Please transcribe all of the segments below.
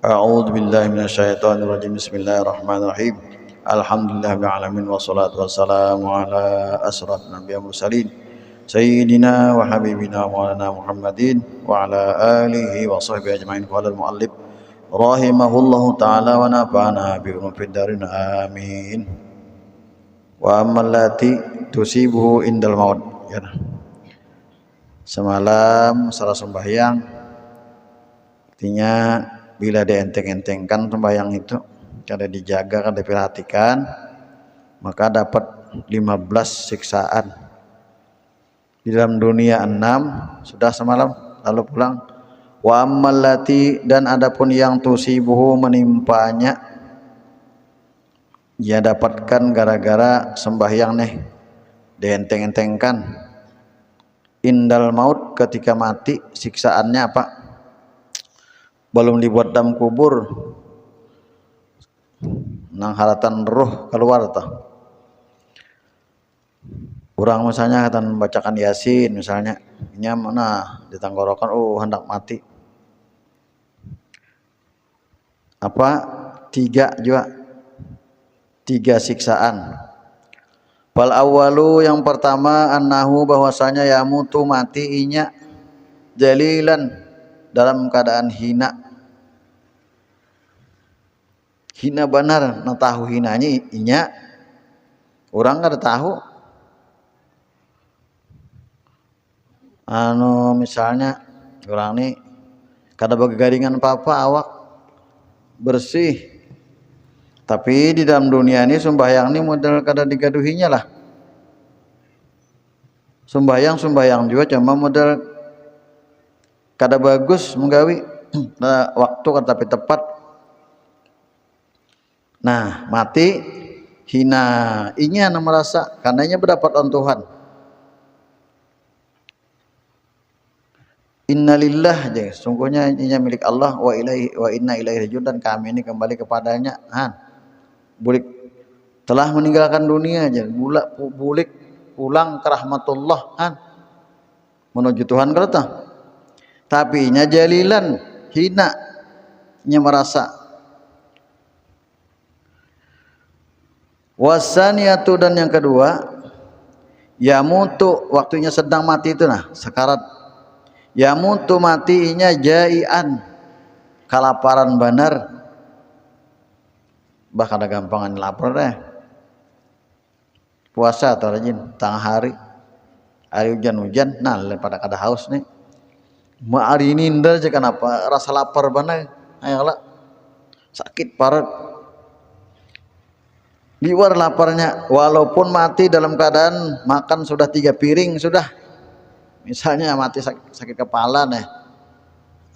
A'udzu billahi minasyaitonir rajim. Bismillahirrahmanirrahim. Alhamdulillahil alamin wassalatu wassalamu ala asrofil anbiya'i wal mursalin sayyidina wa habibina maulana Muhammadin wa ala alihi wa sahbihi ajmain. Qala al-muallif rahimahullahu ta'ala wa nafa'ana bi ulumid darin amin. Wa ammal lati tusibuhu indal maut. Ya. Semalam salah sembahyang artinya bila dienteng-entengkan sembahyang itu, kada dijaga, kada diperhatikan, maka dapat 15 siksaan. Di dalam dunia 6 sudah semalam, lalu pulang. Wa ammal lati, dan adapun yang tusibuhu menimpanya, dia dapatkan gara-gara sembahyang nih dienteng-entengkan. Indal maut, ketika mati, siksaannya apa? Belum dibuat dalam kubur, nang haratan ruh keluar tah. Orang misalnya akan membacakan Yasin misalnya, nya mana di tenggorokan, hendak mati. Apa? 3 juga, 3 siksaan. Wal awwalu, yang pertama, annahu, bahwasanya yamutu mati inya jalilan, dalam keadaan hina. Hina benar, nah tahu hinanya inya orang kada tahu. Misalnya orang nih kada begaringan apa-apa, awak bersih, tapi di dalam dunia ini sembahyang ini model kada digaduhinya lah. Sembahyang juga cuma model kada bagus menggawi waktu kada tapi tepat. Nah, mati hina inya merasa karenanya berdapatan Tuhan. Innalillah, sungguhnya inya milik Allah, wa inna ilaihi rajiun, dan kami ini kembali kepadanya. Bulik telah meninggalkan dunia aja, bulik pulang ke rahmatullah, menuju Tuhan kereta. Tapi inya jalilan, hina inya merasa. Wasaniyatu, dan yang kedua, yamutu, waktunya sedang mati itu, sekarat. Yamutu, matinya jai'an, kelaparan benar. Bahkan ada gampangan lapar deh. Puasa atau rajin tengah hari hujan-hujan, pada kada haus nih. Hari ini indah aja, kenapa rasa lapar benar, ayolah sakit parah. Liwar laparnya, walaupun mati dalam keadaan makan sudah 3 piring sudah. Misalnya mati sakit kepala nih,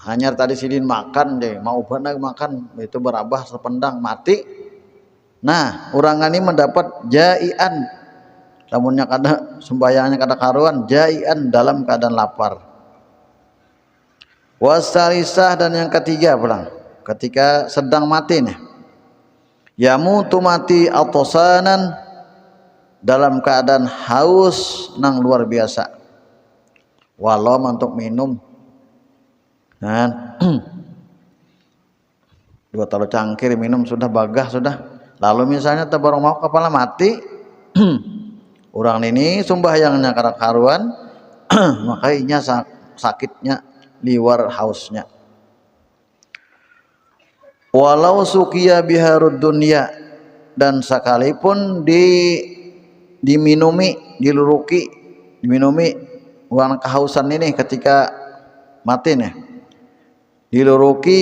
hanya tadi sidin makan deh, mau benar makan itu berabah sependang mati. Nah, orang ini mendapat jai'an, namunnya kada sembayangnya kada karuan, jai'an dalam keadaan lapar. Wasalisah, dan yang ketiga pulang, ketika sedang mati nih, yamutu mati atosanan, dalam keadaan haus nang luar biasa. Walau untuk minum, 2 talu cangkir minum sudah bagah sudah. Lalu misalnya tebarang mau kepala mati, orang ini sembahyangnya kada karuan, makanya sakitnya liwar hausnya. Walau sukiya biharud dunya, dan sekalipun diminumi, diminumi orang kehausan ini ketika mati nih, diluruki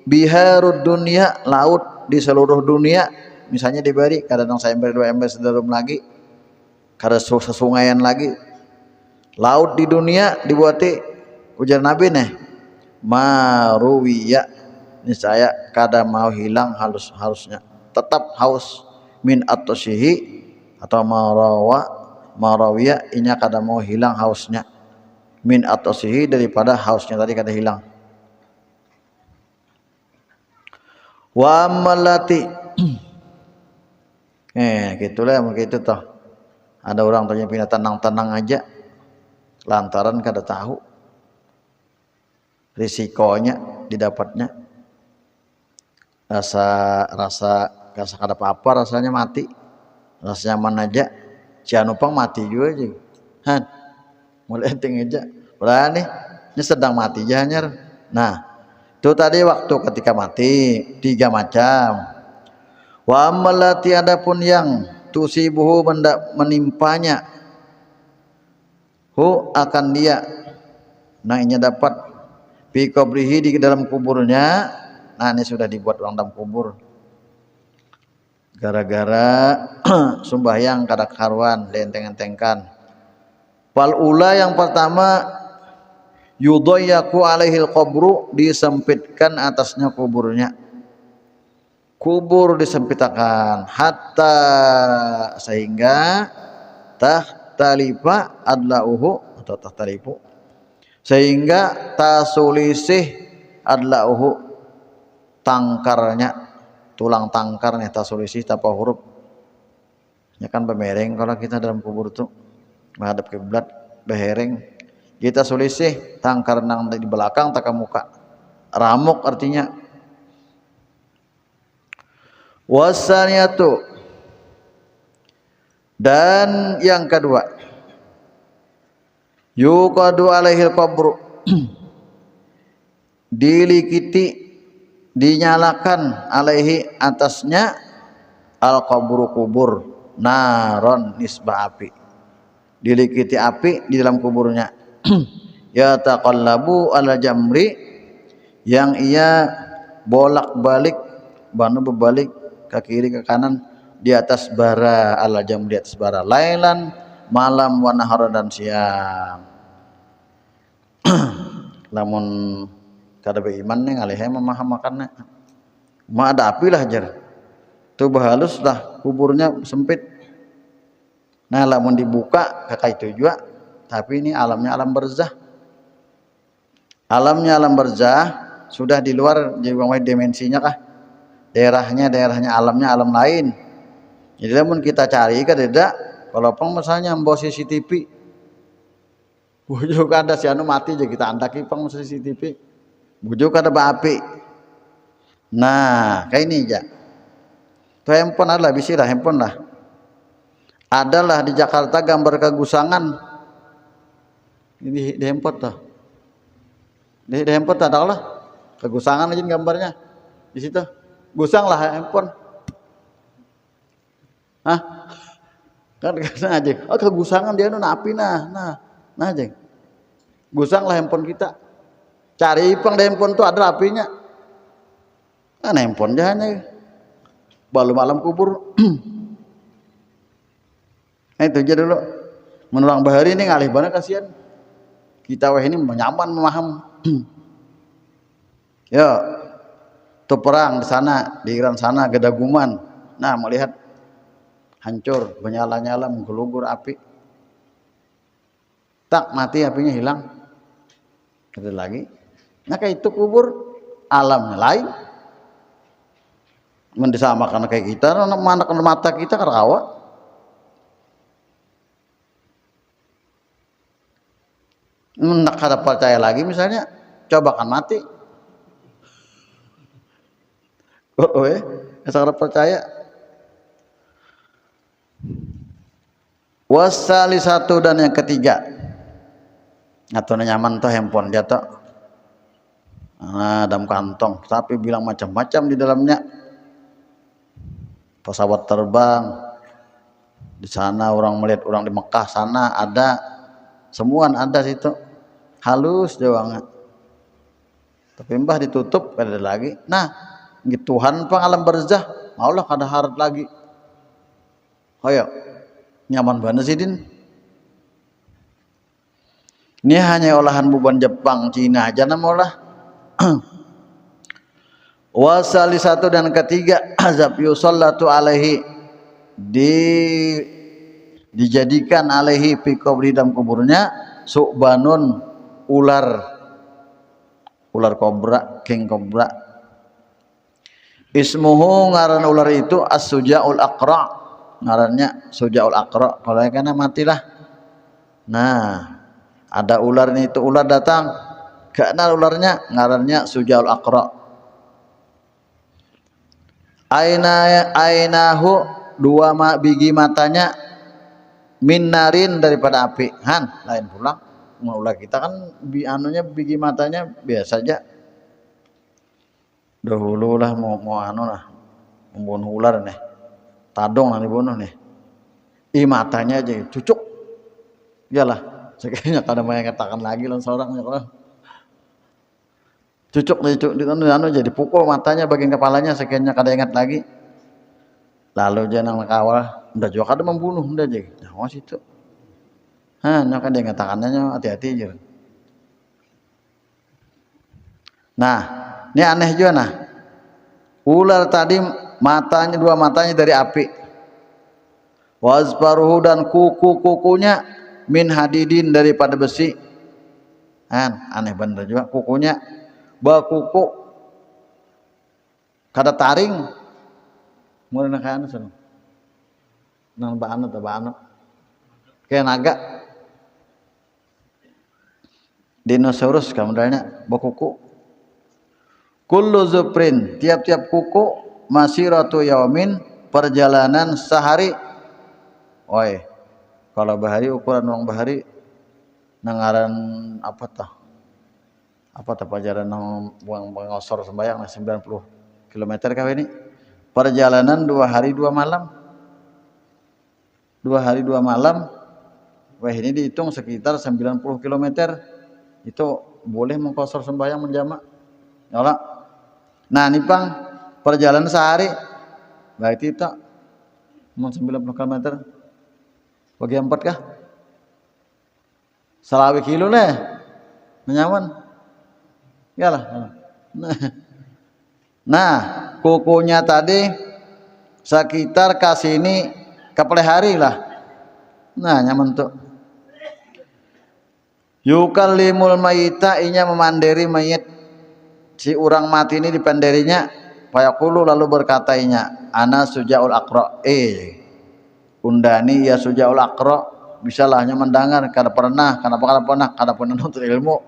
biharud dunya, laut di seluruh dunia, misalnya diberi kadang 1 ember 2 ember sederum lagi, kada sesungaian lagi, laut di dunia dibuati ujar Nabi nih, maruwiya, niscaya kada mau hilang halusnya, tetap haus, min atosihi, atau marawiya, inya kada mau hilang hausnya, min atosihi, daripada hausnya tadi kada hilang. Wa ammalati gitulah begitu toh. Ada orang tanya pindah tenang-tenang aja lantaran kada tahu risikonya didapatnya. rasa rasa rasa kada apa-apa, rasanya mati, rasa nyaman aja. Si Anupang mati juga aja han mulai ting aja berani ini sedang mati janyar. Nah itu tadi waktu ketika mati 3 macam. Wa ammalati adapun yang tusibuhu menimpanya hu akan dia, nah ini dapat fi qabrihi di dalam kuburnya. Nah ini sudah dibuat orang dalam kubur gara-gara sembahyang kada karuan dienteng-entengkan. Fal ula yang pertama yudayyaku alaihil qabru, disempitkan atasnya kuburnya, kubur disempitkan hatta sehingga tahtalifa adlauhu atau tahtalifu sehingga tasulisih adlauhu tangkarnya, tulang tangkarnya, tasulisih tanpa huruf ya kan bemereng kalau kita dalam kubur tuh menghadap kiblat behereng, kita sulisih tangkar nang di belakang tak muka ramuk artinya. Wasaniyatu, dan yang kedua yuqadu alaihil qabru dilikiti dinyalakan alaihi atasnya al qabru kubur naron nisbah api, dilikiti api di dalam kuburnya. Ya taqallabu ala jamri, yang ia bolak-balik banu berbalik ke kiri ke kanan di atas bara, ala jam di atas bara, lailan malam wa nahar dan siang. Lamun kada beriman nih ngalih memaham makannya ma ada api lah jar tuh bahalus lah kuburnya sempit. Nah lamun dibuka kakak itu juga, tapi ini alamnya alam barzah, alamnya alam barzah sudah di luar jadi dimensinya kah daerahnya alamnya alam lain. Jadi lamun kita cari kan tidak, kalau pun misalnya membawa CCTV bujuk ada si anu mati aja kita andaki pang CCTV bujuk ada api. Nah kayak ini aja tuh handphone adalah bisilah handphone lah adalah di Jakarta gambar kegusangan di handphone tuh di handphone tuh adalah kegusangan aja gambarnya di situ, gusang lah handphone. Hah? Kan aja oh kegusangan dia nu api nah aja gusang lah handphone kita, cari pang di handphone tuh ada apinya. Nah handphone jahannya balu malam kubur. Nah itu aja dulu menurang bahari ini ngalih banget kasihan kita weh ini nyaman memaham. Ya tuh perang di sana di Iran sana Gedaguman, nah melihat hancur menyala-nyala menggelugur api, tak mati apinya hilang ada lagi. Nah kayak itu kubur alamnya lain mendisamakan kayak kita mana mata kita kerawa. Nak kada percaya lagi misalnya coba kan mati kada percaya. Wasali satu, dan yang ketiga atau nyaman tuh handphone dia tuh dalam kantong tapi bilang macam-macam di dalamnya, pesawat terbang di sana, orang melihat orang di Mekah sana ada semua ada situ halus doang, tapi mbah ditutup kada ada lagi. Nah Tuhan pang alam barzah maulah kada harap lagi. Ayo nyaman banget sih din. Ini hanya olahan buban Jepang Cina aja nama olah. Wasali satu, dan ketiga azab yusallatu alaihi dijadikan alaihi fi qabri dalam kuburnya su'banun ular kobra, king kobra. Ismuhu ngaran ular itu as-sujaul aqra, ngarannya sujaul aqra, kalau karena matilah. Nah ada ular nih, itu ular datang kenal ularnya ngarannya sujaul aqra. Ainahu dua biji matanya min narin daripada api. Lain pula. Ulah kita kan anunya biji matanya biasa aja. Dahulu lah mau anu lah membunuh ular nih. Tadong lah dibunuh nih. Matanya aja cucuk. Iyalah, sekalinya kada mau katakan lagi lawan seorang ya. Cucuk di anu jadi pukul matanya bagian kepalanya sekalinya kada ingat lagi. Lalu jangan kawal, udah juga kada membunuh udah aja. Nah, situ. Nyokan dia ngatakannya hati-hati aja. Nah, ini aneh juga nah. Ular tadi matanya dua matanya dari api. Wazbaruhu dan kuku-kukunya min hadidin daripada besi. Aneh bener juga kukunya kuku kada taring. Mulai nak anu sana. Nang baano ta baano. Kayak naga. Dinosaurus kemudiannya berkuku. Kullu zuprin tiap-tiap kuku masiratu yaumin perjalanan sehari. Oi, kalau bahari ukuran orang bahari nangaran apa tah? Apa tah pelajaran nang buang ngosor sembayang 90 km kah ini? Perjalanan 2 hari 2 malam. 2 hari 2 malam. Wah ini dihitung sekitar 90 km. Itu boleh mengkosor sembahyang menjamak. Yalah. Nah, ini Pang perjalanan sehari. Berarti itu 90 km. Bagi 4 kah? Salawi kilo nih. Menyaman. Yalah. Nah, kukunya tadi sekitar kasini kapal hari lah. Nah, nyaman tuh. Yukallimul mayita inya memandiri mayit si orang mati ini dipanderinya fayaqulu lalu berkatainya ana sujaul aqra undani ya sujaul aqra bisalah hanya mendengar kada pernah nuntut ilmu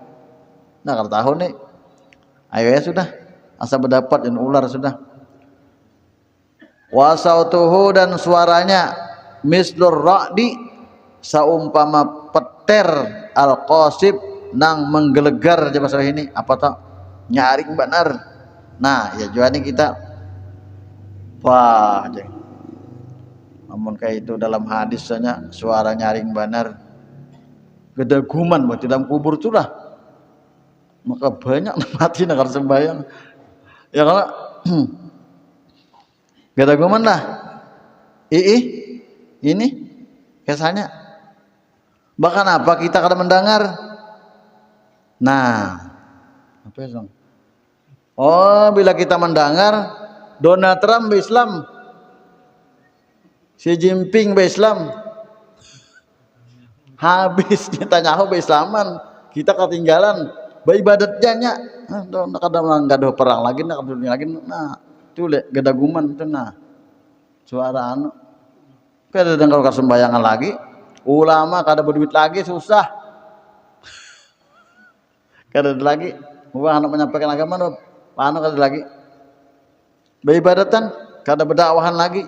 nah kada tahu nih ayo ya sudah asa berdapat dan ular sudah wasautuhu dan suaranya mislur ra'di saumpama peter al-qasib nang menggelegar aja masalah ini apa tak nyaring benar. Nah ya juga nih kita wah jeng namun kayak itu dalam hadis saja suara nyaring benar gedaguman buat dalam kubur itu lah maka banyak mati nakar sembahyang ya kalau gedaguman lah ini kesannya bahkan apa kita kadang mendengar nah apa ya Song? Oh bila kita mendengar Donald Trump Islam Xi Jinping Islam habis kita nyaho Islaman kita ketinggalan beribadatnya nak kadang enggak ada perang lagi nak dunia lagi nah itu gedaguman itu nah suara anu kada dengar sembayangan lagi ulama kada berduit lagi susah kada ada lagi wah anak menyampaikan agama no anu kada lagi beribadatan kada berdakwahan lagi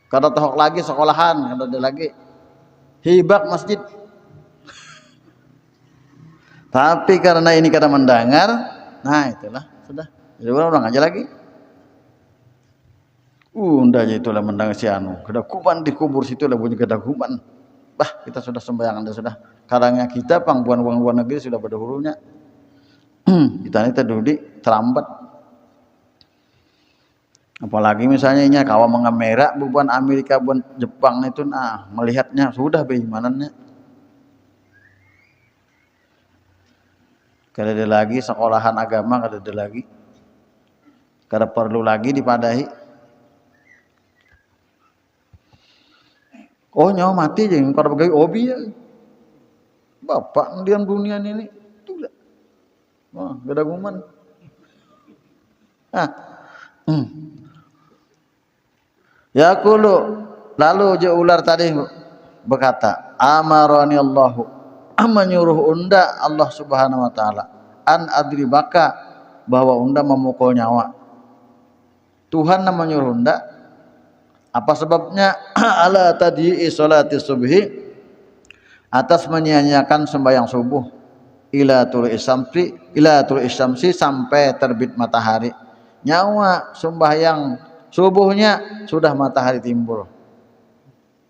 kada tohok lagi sekolahan kada ada lagi hibak masjid tapi karena ini kada mendengar nah itulah sudah jadi orang aja lagi unda aja itulah mendengar si anu kedakuman di kubur situ lah bunyi kedakuman bah kita sudah sembahyang anda sudah kadangnya kita pangbuan uang luar negeri sudah berdahulunya kita ini terdudi terlambat apalagi misalnya ini kawan mengamera bukan Amerika bukan Jepang itu nah melihatnya sudah beimanannya kada ada lagi sekolahan agama kada ada lagi kada perlu lagi dipadahi oh nyawa mati jeng kada pegawai obi ya bapak diam dunia ini tuh wah gedaguman yaqulu lalu je ular tadi berkata amarani Allahu menyuruh unda Allah subhanahu wa ta'ala an adribaka bahwa unda memukul nyawa Tuhan nama nyuruh ndak. Apa sebabnya? Ala tadi salati subhi, atas menyia-nyiakan sembahyang subuh, ila tulu isyamsi sampai terbit matahari. Nyawa sembahyang subuhnya sudah matahari timbul.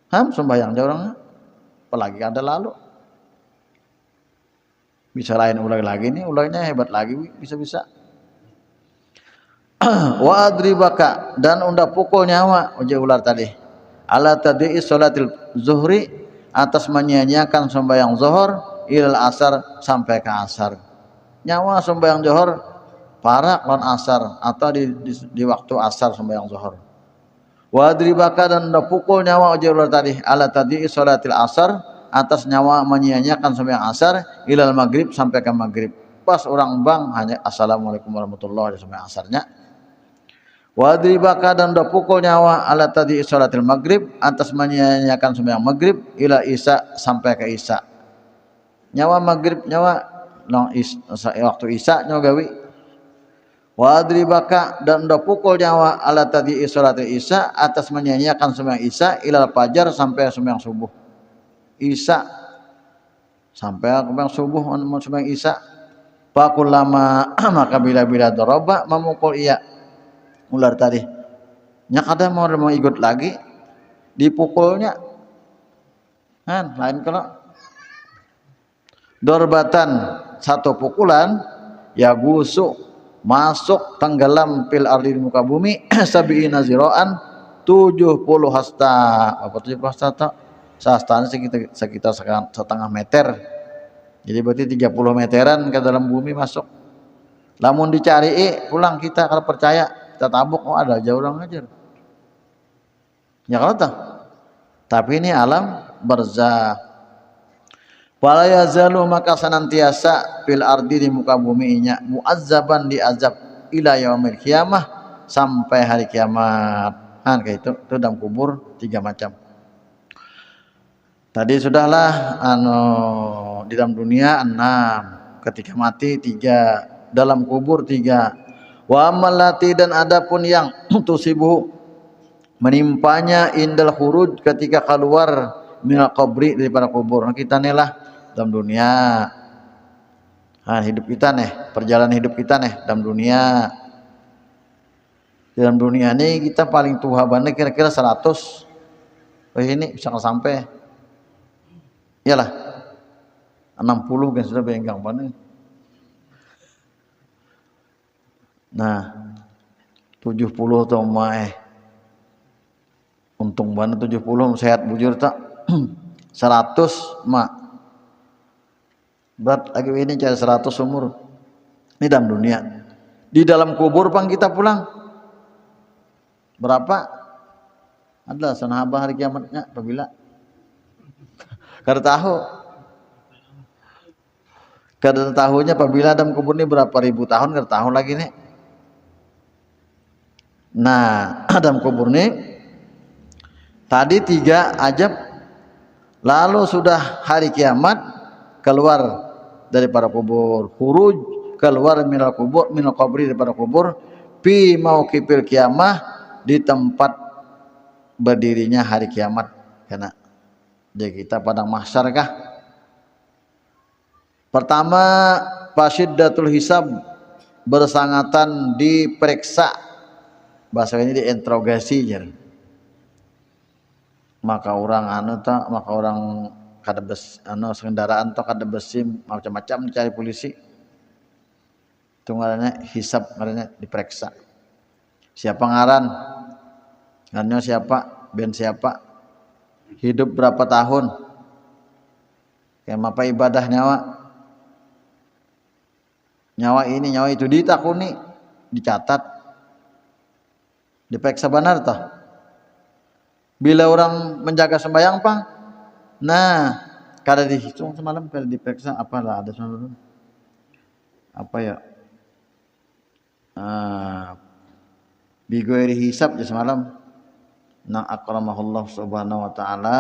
Sembahyang orangnya apalagi ada lalu. Bisa lain ulang lagi nih, ulangnya hebat lagi bisa-bisa. Wa adribaka, dan unda pukul nyawa uji ular tadi. Ala tadi sholatil zuhri, atas menyia-nyiakan sembahyang zuhur, ilal asar sampai ke asar. Nyawa sembahyang zuhur parak lawan asar, atau di waktu asar sembahyang zuhur. Wa adribaka, dan unda pukul nyawa uji ular tadi. Ala tadi sholatil asar, atas nyawa menyia-nyiakan sembahyang asar, ilal maghrib sampai ke maghrib. Pas orang bang hanya assalamualaikum warahmatullahi wabarakatuh sampai asarnya. Wadribaka, dan udah pukul nyawa ala tadi sholatil maghrib, atas menyia-nyiakan sembahyang maghrib, ila isya sampai ke isya. Nyawa maghrib nyawa waktu isya nyawa gawi. Wadribaka, dan udah pukul nyawa ala tadi sholatil isya, atas menyia-nyiakan sembahyang isya, ila fajar sampai sembahyang subuh. Isya sampai sembahyang subuh sembahyang isya. Pakul lama maka bila-bila doroba memukul iya ular tadi, nya kadang mau ikut lagi dipukulnya kan lain. Kalau dorbatan satu pukulan ya busuk masuk tenggelam fil ardi di muka bumi sabiina ziraan 70 hasta. Apa 70 hasta tak? Sastanya sekitar setengah meter, jadi berarti 30 meteran ke dalam bumi masuk. Lamun dicari pulang kita kalau percaya kita tabuk, ada aja orang ngajar. Ya kalau tak. Tapi ini alam barzah. Wala yazalu, maka senantiasa fil ardi di muka bumi nya muazzaban, diazab ila yaumil kiamah, sampai hari kiamat. Kayak itu dalam kubur 3 macam. Tadi sudahlah di dalam dunia 6, ketika mati 3, dalam kubur 3. Wa amalati, dan adapun yang tusibuhu menimpanya indal khuruj, ketika keluar minal qabri, daripada kubur. Kita nih lah dalam dunia, hidup kita nih, perjalanan hidup kita nih dalam dunia. Dalam dunia ini kita paling tua banget kira-kira 100. Ini bisa sampai iyalah 60 kan sudah benggang banget. Nah 70 tuh untung banget 70 sehat bujur tak. 100 mak berat lagi ini cari 100 umur ini dalam dunia. Di dalam kubur pang kita pulang berapa adalah sanahaba hari kiamatnya apabila kada tahunya apabila dalam kubur ini berapa ribu tahun kada tahu lagi nih. Nah dalam kubur ini tadi 3 ajab, lalu sudah hari kiamat keluar daripada kubur, khuruj keluar minal kubur, minal qabri daripada kubur, fi mauqifil kiamah, di tempat berdirinya hari kiamat. Karena jadi kita padang mahsyar kah? Pertama fasyiddatul hisab, bersangatan diperiksa, bahasa ini diinterogasi jar. Maka orang maka orang kada kendaraan atau kada besi macam-macam dicari polisi. Itu ngarannya hisab, ngarannya diperiksa. Siapa ngaran? Ngarannya siapa? Ben siapa? Hidup berapa tahun? Kayak apa ibadah nyawa? Nyawa ini, nyawa itu ditakuni, dicatat. Diperiksa benar toh. Bila orang menjaga sembahyang pang, nah kada dihitung semalam, kada diperiksa apalah ada semalam. Apa ya? Bigoiri hisab ya semalam. Nang akramahullah subhanahu wa ta'ala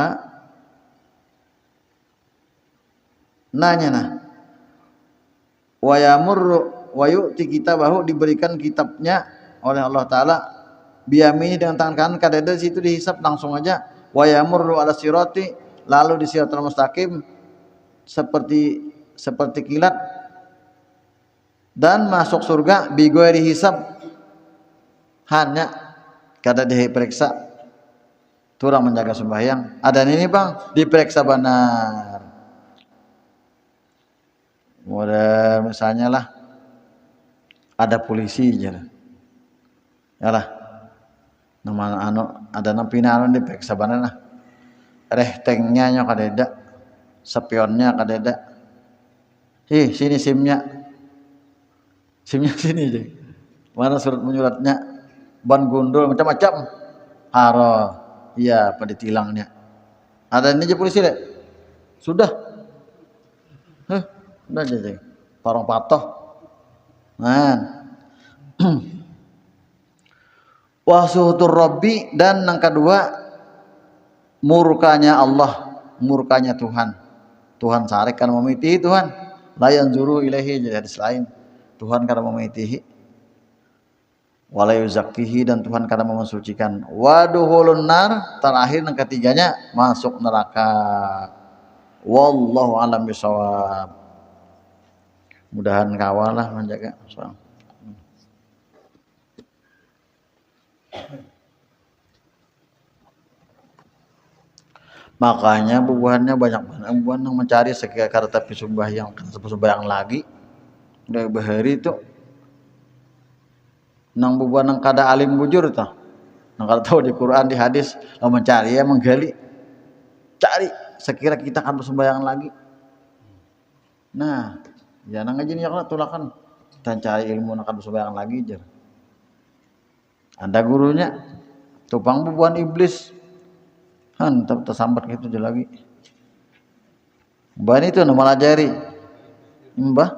nanya nah wa yamurru wa yu'ti kitabahu, diberikan kitabnya oleh Allah Ta'ala biyamini dengan tangan kanan, kadada situ dihisap langsung aja. Wa yamurru ala sirati, lalu di siratal mustaqim seperti kilat, dan masuk surga bi ghairi hisab, hanya kada diperiksa. Turang menjaga sembahyang ada ini bang, diperiksa benar. Model misalnya lah ada polisi aja ya lah, nama ada nampinaan diperiksa benar lah, rehtengnya nya kadeda, spionnya kadeda, sini simnya sini aja, mana surat menyuratnya, ban gundul macam-macam, haro, iya pada tilangnya, ada ini aja polisi deh, sudah, udah aja, parang patoh, nah, wasuhutur Rabbi, dan yang kedua murkanya Allah, murkanya Tuhan. Tuhan sarek karena memitihi Tuhan, la yanzuru ilaihi, jadi hadis lain, Tuhan karena memitihi, wala yuzakkihi, dan Tuhan karena memensucikan, waduhulun nar, terakhir yang ketiganya masuk neraka. Wallahu a'lam bishawab. Mudahan kawal lah menjaga. Makanya bubuhannya banyak banget, bubuhan yang mencari sekitar tapi sembahyang lagi dari bahari itu nang bubuhan nang kada alim bujur tuh, nang kada tahu di Quran di hadis, lo mencari ya menggali, cari sekira kita akan bersembahyang lagi. Nah, jangan ngajin ya tulakan dan cari ilmu nang kada bersembahyang lagi jar. Ada gurunya tupang bubuhan iblis. Tetap tersambat gitu aja lagi. Mbah itu nama lajari. Mbah.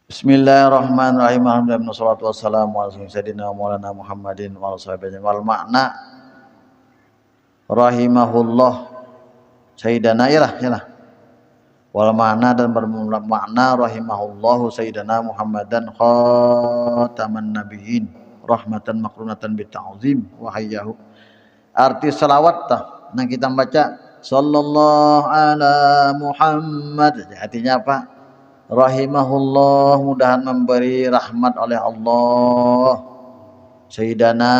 Bismillahirrahmanirrahim. Alhamdulillah wassalatu wassalamu ala sayyidina Maulana Muhammadin wa ala sahbihi wal makna rahimahullah sayyidana yalah. Wal makna, dan bermakna rahimahullahu sayyidina Muhammadan khataman nabiyyin rahmatan makrunatan bita'zim wa hayyahu. Arti salawat nah kita baca sallallahu ala Muhammad, artinya apa? Rahimahullah, mudahan memberi rahmat oleh Allah sayyidana,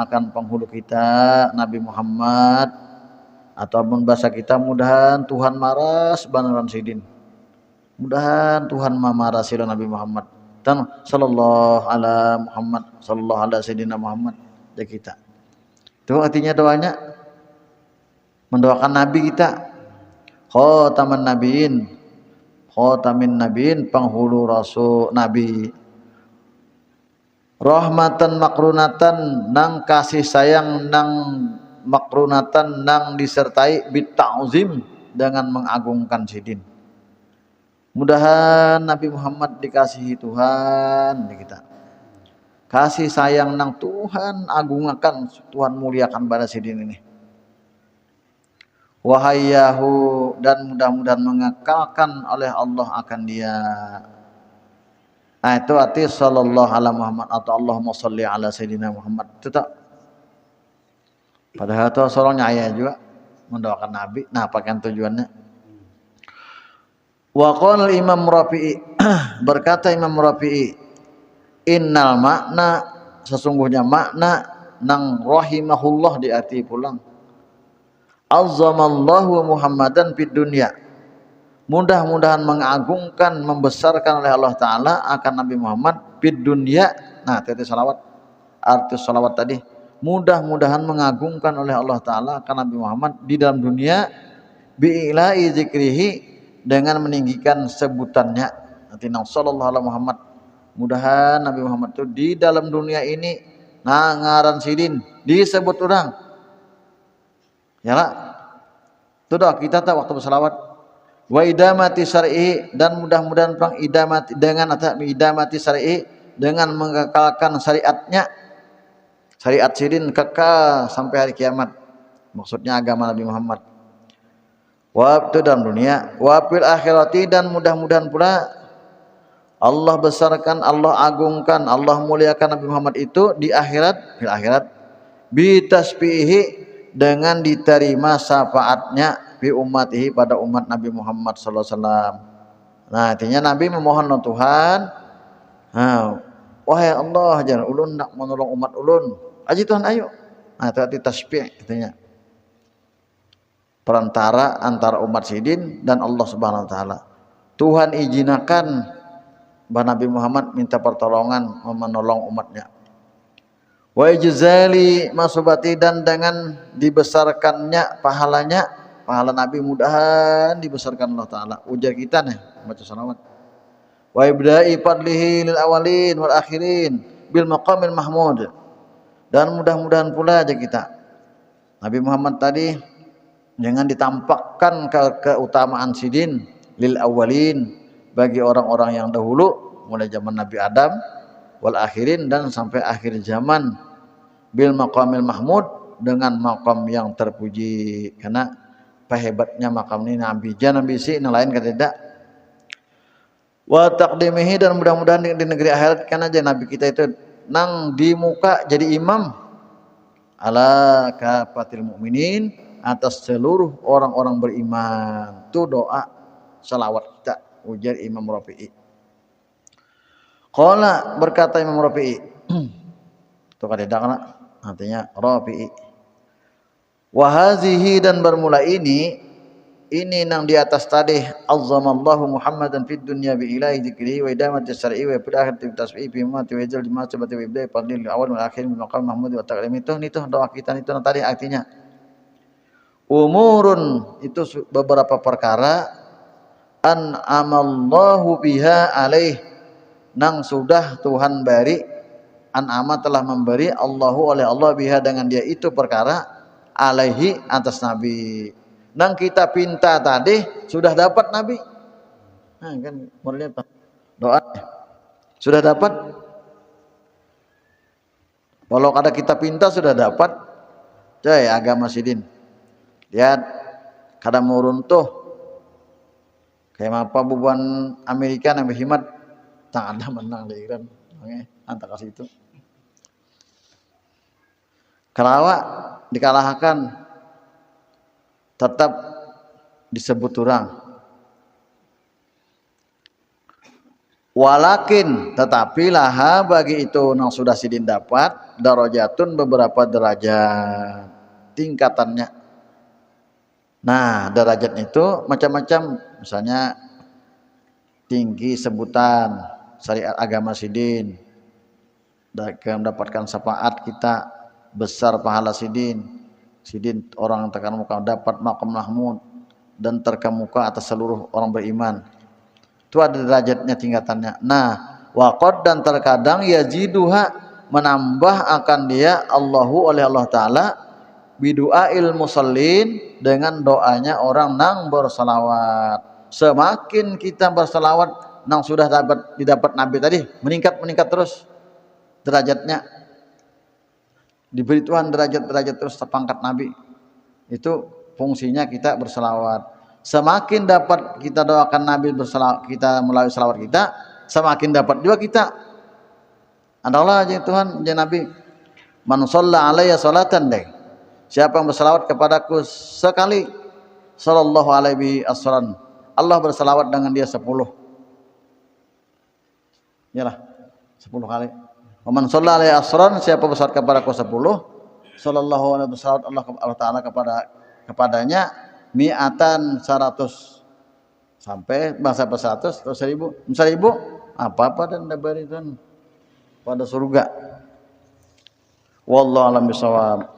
akan penghulu kita Nabi Muhammad, ataupun bahasa kita mudahan Tuhan maras banaran sidin, mudahan Tuhan marah sila Nabi Muhammad, dan sallallahu ala Muhammad, sallallahu ala sayyidina Muhammad ya kita. Itu artinya doanya mendoakan nabi kita, khataman nabiin, khatamin nabiin, penghulu rasul nabi, rahmatan makrunatan, nang kasih sayang, nang makrunatan, nang disertai bita'zim, dengan mengagungkan sidin. Mudahan Nabi Muhammad dikasihi Tuhan di kita, kasih sayang nang Tuhan agungkan, Tuhan muliakan pada sidin ini. Wahayahu, dan mudah-mudahan mengekalkan oleh Allah akan dia. Nah itu arti sallallahu ala Muhammad atau Allahumma sholli ala sayyidina Muhammad itu tak. Padahal itu soalnya ayah juga mendoakan Nabi. Nah pakaian tujuannya. Wa qala Imam Rafi'i, berkata Imam Rafi'i, innal makna, sesungguhnya makna nang rahimahullah diarti pulang, azzamallahu Muhammadan fid dunya, mudah-mudahan mengagungkan, membesarkan oleh Allah Ta'ala akan Nabi Muhammad fid dunya. Nah tadi salawat, arti salawat tadi mudah-mudahan mengagungkan oleh Allah Ta'ala akan Nabi Muhammad di dalam dunia, bi'ilai zikrihi, dengan meninggikan sebutannya. Nanti nang sallallahu alaihi Muhammad, mudahan Nabi Muhammad itu di dalam dunia ini ngaran sidin disebut orang. Ya lah. Itu doa kita tak waktu bersalawat. Wa idamati syar'i, dan mudah-mudahan perang idamati, dengan idamati syar'i, dengan mengekalkan syariatnya. Syariat sidin kekal sampai hari kiamat. Maksudnya agama Nabi Muhammad. Wa itu dalam dunia, wa fil akhirati, dan mudah-mudahan pula Allah besarkan, Allah agungkan, Allah muliakan Nabi Muhammad itu di akhirat, fil akhirat bitasbihi, dengan diterima syafaatnya fi ummatihi, pada umat Nabi Muhammad sallallahu alaihi wasallam. Nah, artinya Nabi memohon ke Tuhan, wahai Allah, jangan ulun nak menolong umat ulun. Aji Tuhan ayo. Nah, itu arti tasbih artinya. Perantara antara umat sidin dan Allah Subhanahu wa taala. Tuhan izinakan bahwa Nabi Muhammad minta pertolongan menolong umatnya. Wa ijzali masubati, dan dengan dibesarkannya pahalanya, pahala Nabi mudahan dibesarkan Allah taala. Ujar kita nih baca salawat. Wa ibda'i fadlihi lil awalin wal akhirin bil maqamil mahmud, dan mudah-mudahan pula aja kita Nabi Muhammad tadi jangan ditampakkan keutamaan sidin lil awalin, bagi orang-orang yang dahulu mulai zaman Nabi Adam, wal akhirin, dan sampai akhir zaman, bil maqamil mahmud, dengan maqam yang terpuji. Karena hebatnya maqam ini Nabi jangan bisi yang lain kata tidak. Wa taqdimihi, dan mudah-mudahan di negeri akhirat kan aja Nabi kita itu nang di muka jadi imam ala kafatil mukminin, atas seluruh orang-orang beriman. Itu doa salawat kita, ujar Imam Rafi'i. Qala, berkata Imam Rafi'i, itu kadang artinya Rafi'i. Wa hazihi, dan bermula ini nang di atas tadi, azzamallahu Muhammadan fid dunya bi ilahi dzikrihi wa idamati syar'i wa fil akhirati bi tasbihi bi mati wa ijal di masabati wa ibda'i fadlil awal wal akhir bil maqam mahmud wa taqdim. Itu doa kita itu tadi artinya. Umurun, itu beberapa perkara, an'amallahu biha alaih, nang sudah Tuhan beri, an'ama telah memberi, Allahu oleh Allah, biha dengan dia itu perkara, alaihi atas Nabi. Nang kita pinta tadi sudah dapat Nabi. Nah kan modelnya doa sudah dapat. Walau kada kita pinta sudah dapat. Coy, agama sidin. Lihat, kada mau runtuh. Kayak apa bubuan Amerika yang berhimat, tak ada menang di Iran. Oke, antar kasih itu. Kerawa dikalahkan, tetap disebut orang. Walakin, tetapi laha bagi itu nang sudah sidin dapat, darajatun, beberapa derajat tingkatannya. Nah, derajat itu macam-macam, misalnya tinggi sebutan syariat agama sidin, mendapatkan syafaat kita, besar pahala sidin orang terkemuka dapat maqam mahmud, dan terkemuka atas seluruh orang beriman. Itu ada derajatnya, tingkatannya. Nah, waqad, dan terkadang yaziduha, menambah akan dia Allahu oleh Allah taala, bidu'ail musallin, dengan doanya orang nang bersalawat. Semakin kita bersalawat nang sudah didapat Nabi tadi, meningkat terus derajatnya, diberi Tuhan derajat terus terpangkat Nabi. Itu fungsinya kita bersalawat. Semakin dapat kita doakan Nabi bersalawat, kita melalui salawat kita, semakin dapat juga kita. Adalah aja Tuhan, aja Nabi, man shalla alayya salatan deh, siapa yang bersalawat kepadaku sekali, sallallahu alaihi wasallam, Allah bersalawat dengan dia 10. Yalah, 10 kali. Man shalla alayya asran, siapa bersalawat kepadaku 10, sallallahu alaihi wasallam, Allah taala kepadanya mi'atan 100, sampai bahasa 100 atau 1000 apa-apa dan diberi Tuhan pada surga. Wallahu a'lam bishawab.